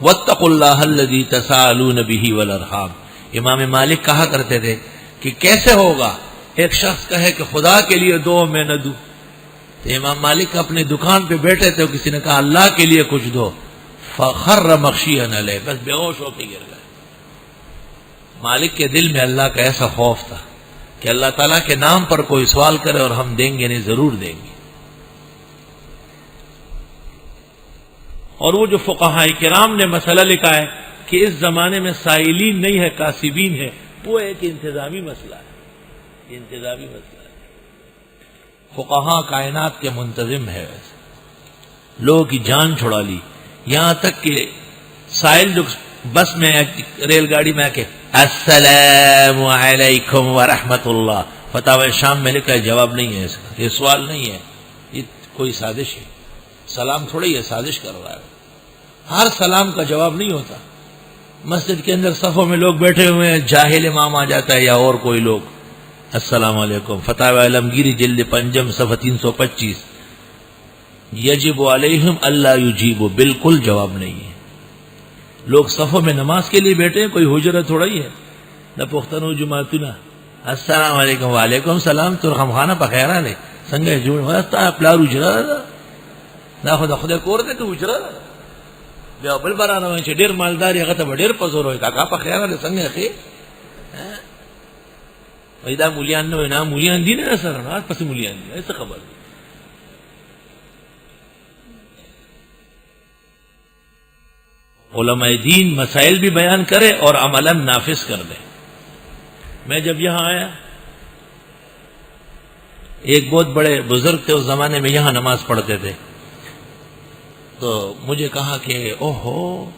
واتقوا اللہ الذی تساءلون بہ والارحام. امام مالک کہا کرتے تھے کہ کیسے ہوگا ایک شخص کہے کہ خدا کے لیے دو میں نہ دوں. تو امام مالک اپنی دکان پہ بیٹھے تھے، کسی نے کہا اللہ کے لیے کچھ دو، فخر مغشیا علیہ، بس بے ہوش ہو کے گر گئے. مالک کے دل میں اللہ کا ایسا خوف تھا کہ اللہ تعالیٰ کے نام پر کوئی سوال کرے اور ہم دیں گے نہیں، ضرور دیں گے. اور وہ جو فقہاء کرام نے مسئلہ لکھا ہے کہ اس زمانے میں سائلین نہیں ہے، کاسبین ہے، وہ ایک انتظامی مسئلہ ہے، انتظامی مسئلہ ہے. فقہاء کائنات کے منتظم ہے، ویسے لوگوں کی جان چھڑا لی. یہاں تک کہ سائل جو بس میں ریل گاڑی میں آ کے السلام علیکم ورحمۃ اللہ، فتاوی شام میں لکھا ہے، جواب نہیں ہے اس کا، یہ سوال نہیں ہے، یہ کوئی سازش ہے. سلام تھوڑی ہے، سازش کر رہا ہے. ہر سلام کا جواب نہیں ہوتا. مسجد کے اندر صفوں میں لوگ بیٹھے ہوئے ہیں، جاہل امام آ جاتا ہے یا اور کوئی لوگ، السلام علیکم. فتاوی عالمگیری جلد پنجم صفحہ 325. یجب علیہم اللہ یجیبوا، بالکل جواب نہیں ہے. لوگ صفوں میں نماز کے لیے بیٹھے ہیں، کوئی حجرت تھوڑا ہی ہے. نہ پختنو جماعتنا السلام علیکم وعلیکم السلام تو ہم خانہ پخیرا نے سنگے جوڑ واسطہ پلار اجرا دا خدا خدای کور دې ته اجرا بیا بل بارانه چې ډیر مالدار هغه ته ډیر پزور وي کاکا پخیرا دې څنګه اخی وای دا مولیان نه مولیان دي نه سره نه پس مولیان دي څه خبر. علماء دین مسائل بھی بیان کرے اور عملاً نافذ کر دے. میں جب یہاں آیا، ایک بہت بڑے بزرگ تھے اس زمانے میں، یہاں نماز پڑھتے تھے. تو مجھے کہا کہ اوہو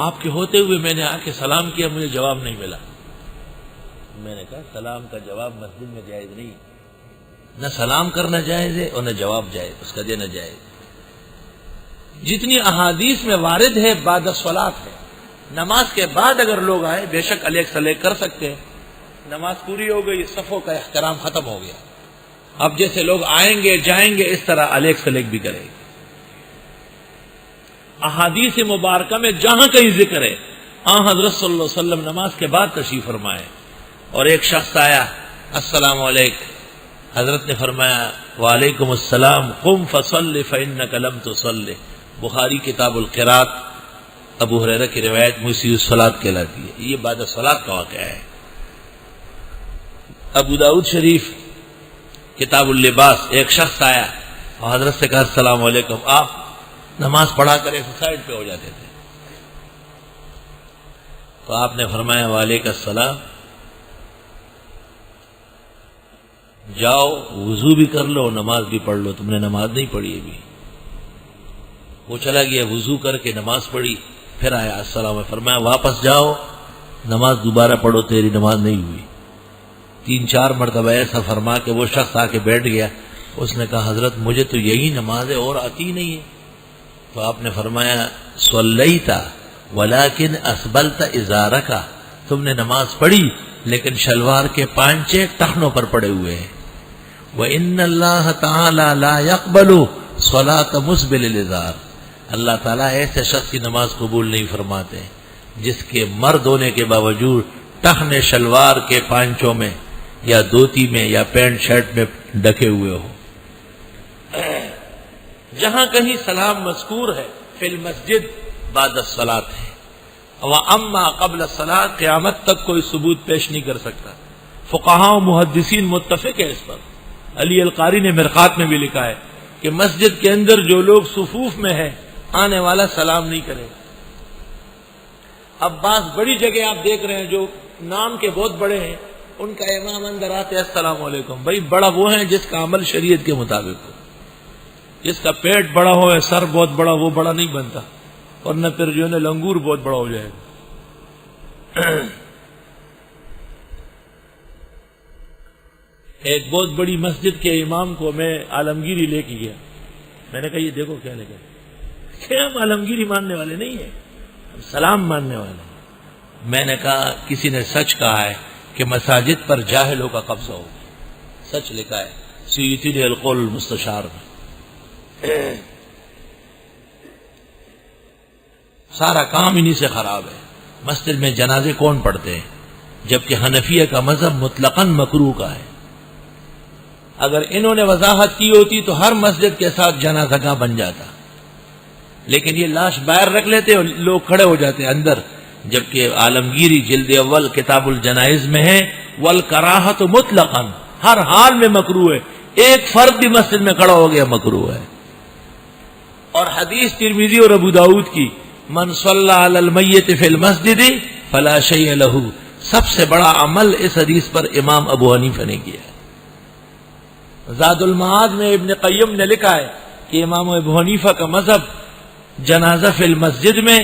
آپ کے ہوتے ہوئے میں نے آ کے سلام کیا، مجھے جواب نہیں ملا. میں نے کہا سلام کا جواب مسجد میں جائز نہیں، نہ سلام کرنا جائز ہے اور نہ جواب جائز، اس کا دینا جائز. جتنی احادیث میں وارد ہے بعد الصلاۃ ہے، نماز کے بعد اگر لوگ آئے بے شک علیک سلیک کر سکتے ہیں. نماز پوری ہو گئی، صفوں کا احترام ختم ہو گیا. اب جیسے لوگ آئیں گے جائیں گے اس طرح علیک سلیک بھی کرے. احادیث مبارکہ میں جہاں کہیں ذکر ہے حضرت صلی اللہ علیہ وسلم نماز کے بعد تشریف فرمائے. اور ایک شخص آیا، السلام علیکم، حضرت نے فرمایا وعلیکم السلام، قم فصل فإنک لم تصل. بخاری کتاب القرات، ابو ہریرہ کی روایت مسیء الصلاۃ کہلاتی ہے. یہ بعد الصلاۃ کا واقعہ ہے. ابو داؤد شریف کتاب اللباس، ایک شخص آیا اور حضرت سے کہا السلام علیکم. آپ نماز پڑھا کر ایسے سائڈ پہ ہو جاتے تھے، تو آپ نے فرمایا وعلیکم السلام، جاؤ وضو بھی کر لو نماز بھی پڑھ لو، تم نے نماز نہیں پڑھی ابھی. وہ چلا گیا، وضو کر کے نماز پڑھی، پھر آیا السلام، فرمایا واپس جاؤ نماز دوبارہ پڑھو، تیری نماز نہیں ہوئی. 3-4 مرتبہ ایسا فرما کے وہ شخص آ کے بیٹھ گیا. اس نے کہا حضرت مجھے تو یہی نماز ہے اور آتی نہیں ہے. تو آپ نے فرمایا صلیت ولکن اسبلت ازارک، تم نے نماز پڑھی لیکن شلوار کے پانچے ٹخنوں پر پڑے ہوئے ہیں. وَإِنَّ اللَّهَ تَعَالَى لَا يَقْبَلُ صَلَاةَ مُسْبِلِ الْإِزَارِ، اللہ تعالیٰ ایسے شخص کی نماز قبول نہیں فرماتے جس کے مرد ہونے کے باوجود ٹخنے شلوار کے پانچوں میں یا دھوتی میں یا پینٹ شرٹ میں ڈھکے ہوئے ہو. جہاں کہیں سلام مذکور ہے فی المسجد بعد الصلاۃ ہے، وَأَمَّا قبل الصلاۃ قیامت تک کوئی ثبوت پیش نہیں کر سکتا. فقہاء و محدثین متفق ہے اس پر. علی القاری نے مرقات میں بھی لکھا ہے کہ مسجد کے اندر جو لوگ صفوف میں ہے آنے والا سلام نہیں کرے. اب بعض بڑی جگہ آپ دیکھ رہے ہیں جو نام کے بہت بڑے ہیں، ان کا امام اندر آتے السلام علیکم. بھائی بڑا وہ ہے جس کا عمل شریعت کے مطابق ہو. جس کا پیٹ بڑا ہو، سر بہت بڑا، وہ بڑا نہیں بنتا، اور نہ پھر جو ہے لنگور بہت بڑا ہو جائے گا. ایک بہت بڑی مسجد کے امام کو میں عالمگیری لے کے گیا. میں نے کہا یہ دیکھو کیا لے گئے، کہ ہم عالمگیری ماننے والے نہیں ہیں، ہم سلام ماننے والے ہیں. میں نے کہا کسی نے سچ کہا ہے کہ مساجد پر جاہلوں کا قبضہ ہو. سچ لکھا ہے سیوطی نے القول المستشار میں. سارا کام انہی سے خراب ہے. مسجد میں جنازے کون پڑھتے ہیں؟ جبکہ حنفیہ کا مذہب مطلقاً مکروہ کا ہے. اگر انہوں نے وضاحت کی ہوتی تو ہر مسجد کے ساتھ جنازہ گاہ بن جاتا، لیکن یہ لاش باہر رکھ لیتے اور لوگ کھڑے ہو جاتے اندر. جبکہ عالمگیری جلد اول کتاب الجنائز میں ہے والکراہۃ مطلقاً، ہر حال میں مکروہ ہے. ایک فرد بھی مسجد میں کھڑا ہو گیا مکروہ ہے. اور حدیث ترمذی اور ابو داؤد کی من صلی علی المیت فی المسجد فلا شیء لہ، سب سے بڑا عمل اس حدیث پر امام ابو حنیفہ نے کیا ہے. زاد المعاد میں ابن قیم نے لکھا ہے کہ امام ابو حنیفہ کا مذہب جنازہ فی المسجد میں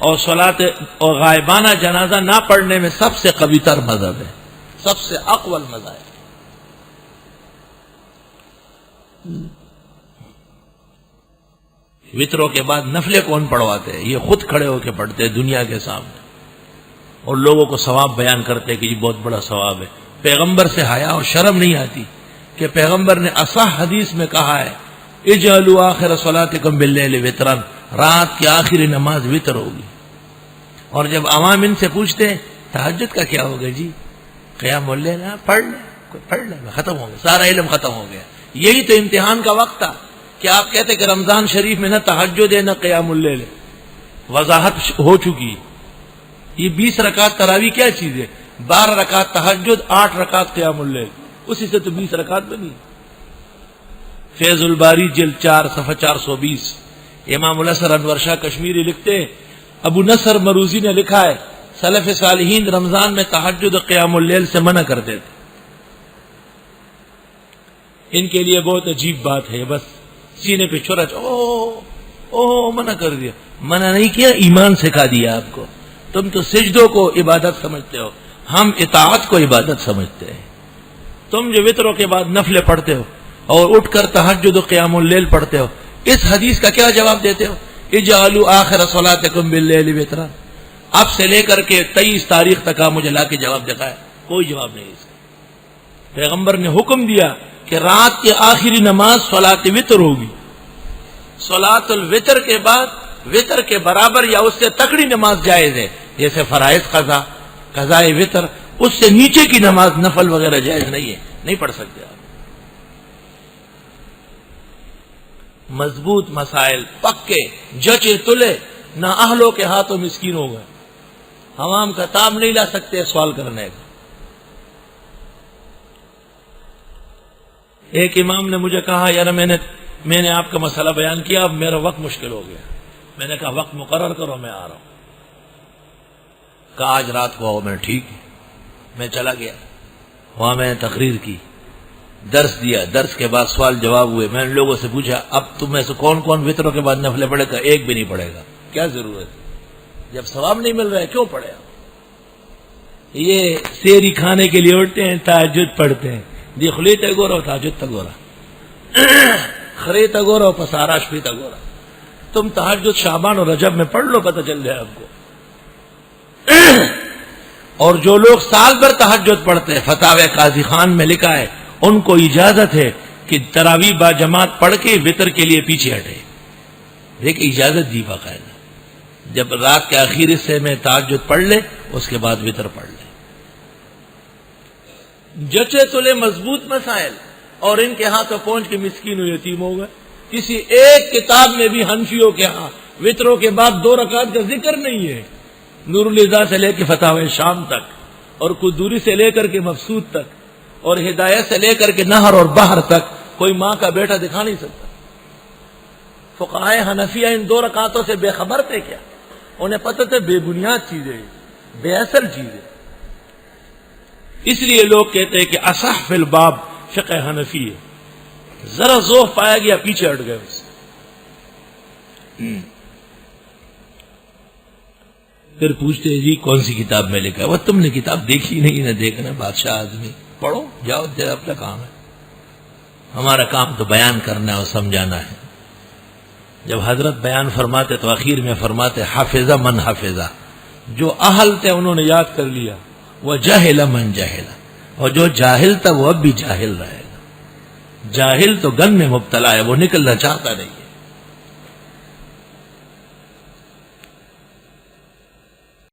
اور صلاۃ اور غائبانہ جنازہ نہ پڑھنے میں سب سے قوی تر مذہب ہے، سب سے اقوال مذہب ہے. وطروں کے بعد نفلیں کون پڑھواتے ہیں؟ یہ خود کھڑے ہو کے پڑھتے ہیں دنیا کے سامنے اور لوگوں کو ثواب بیان کرتے ہیں کہ یہ بہت بڑا ثواب ہے. پیغمبر سے حیا اور شرم نہیں آتی کہ پیغمبر نے اصح حدیث میں کہا ہے اجعلوا آخر صلاتکم باللیل وطرا، رات کی آخری نماز وطر ہوگی. اور جب عوام ان سے پوچھتے ہیں تہجد کا کیا ہوگا جی، قیام اللیل پڑھ لیں ختم ہو گیا، سارا علم ختم ہو گیا. یہی تو امتحان کا وقت تھا کہ آپ کہتے کہ رمضان شریف میں نہ تہجد ہے نہ قیام اللیل ہے. وضاحت ہو چکی. یہ 20 رکعت تراویح کیا چیز ہے؟ 12 رکعت تہجد، 8 رکعت قیام اللیل، اسی سے تو 20 رکعت بنی. فیض الباری جلد 4 صفحہ 420. امام الاسر انور شاہ کشمیری لکھتے ہیں ابو نصر مروزی نے لکھا ہے سلف صالحین رمضان میں تہجد قیام اللیل سے منع کرتے تھے. ان کے لیے بہت عجیب بات ہے، بس سینے پہ چھرا منع کر دیا. منع نہیں کیا، ایمان سکھا دیا آپ کو. تم تو سجدوں کو عبادت سمجھتے ہو، ہم اطاعت کو عبادت سمجھتے ہیں. تم جو وطروں کے بعد نفلیں پڑھتے ہو اور اٹھ کر تہجد و قیام اللیل پڑھتے ہو، اس حدیث کا کیا جواب دیتے ہو؟ اجعلوا آخر صلاتکم باللیل وطرا. اب سے لے کر کے 23 تاریخ تک آپ مجھے لا کے جواب دکھائے، کوئی جواب نہیں اس کا. پیغمبر نے حکم دیا کہ رات کی آخری نماز صلاۃ وطر ہوگی. صلاۃ الوطر کے بعد وطر کے برابر یا اس سے تکڑی نماز جائز ہے، جیسے فرائض قضاء وطر. اس سے نیچے کی نماز نفل وغیرہ جائز نہیں ہے، نہیں پڑھ سکتے آپ. مضبوط مسائل پکے جچے تلے، نہ اہلوں کے ہاتھوں مسکین ہو گئے. عوام کا تاب نہیں لا سکتے سوال کرنے کا. ایک امام نے مجھے کہا یار میں نے آپ کا مسئلہ بیان کیا، اب میرا وقت مشکل ہو گیا. میں نے کہا وقت مقرر کرو، میں آ رہا ہوں. کہا آج رات کو آؤ. میں نے ٹھیک ہے. میں چلا گیا، وہاں میں نے تقریر کی، درس دیا. درس کے بعد سوال جواب ہوئے. میں نے لوگوں سے پوچھا اب تم میں سے کون کون وطروں کے بعد نفلیں پڑھے گا؟ ایک بھی نہیں پڑھے گا. کیا ضرورت ہے؟ جب ثواب نہیں مل رہا ہے کیوں پڑھے؟ یہ سیری کھانے کے لیے اٹھتے ہیں، تہجد پڑھتے ہیں. دی خلی تگورا تہجد تگورا خری تگورا پسارا شفی تگورا. تم تہجد شعبان اور رجب میں پڑھ لو، پتہ چل جائے آپ کو. اور جو لوگ سال بھر تہجد پڑھتے ہیں، فتاوی قاضی خان میں لکھا ہے ان کو اجازت ہے کہ تراویح با جماعت پڑھ کے وطر کے لیے پیچھے ہٹے. دیکھ اجازت دی باقاعدہ. جب رات کے آخری حصے میں تہجد پڑھ لے اس کے بعد وطر پڑھ لے. جچے تلے مضبوط مسائل، اور ان کے ہاتھوں پہنچ کے مسکین و یتیم ہو گئے. کسی ایک کتاب میں بھی حنفیوں کے ہاں وطروں کے بعد 2 رکعت کا ذکر نہیں ہے. نور الہدایہ سے لے کے فتاوی شام تک، اور قدوری سے لے کر کے مفسود تک، اور ہدایت سے لے کر کے نہر اور بحر تک کوئی ماں کا بیٹا دکھا نہیں سکتا. فقہائے حنفیہ ان 2 رکعتوں سے بے خبر تھے کیا؟ انہیں پتہ تھے بے بنیاد چیزیں، بے اثر چیزیں. اس لیے لوگ کہتے ہیں کہ اصح فی الباب فقہ حنفی ہے. ذرا ذوق پایا گیا پیچھے ہٹ گئے اس سے. پھر پوچھتے ہیں جی کون سی کتاب میں لکھا؟ وہ تم نے کتاب دیکھی نہیں نہ دیکھنا، بادشاہ آدمی. پڑھو جاؤ، تیرا اپنا کام ہے. ہمارا کام تو بیان کرنا ہے اور سمجھانا ہے. جب حضرت بیان فرماتے تو اخیر میں فرماتے حافظہ من حافظہ. جو اہل تھے انہوں نے یاد کر لیا، وہ جاہل من جاہل، اور جو جاہل تھا وہ اب بھی جاہل رہے گا. جاہل تو گن میں مبتلا ہے، وہ نکلنا چاہتا نہیں.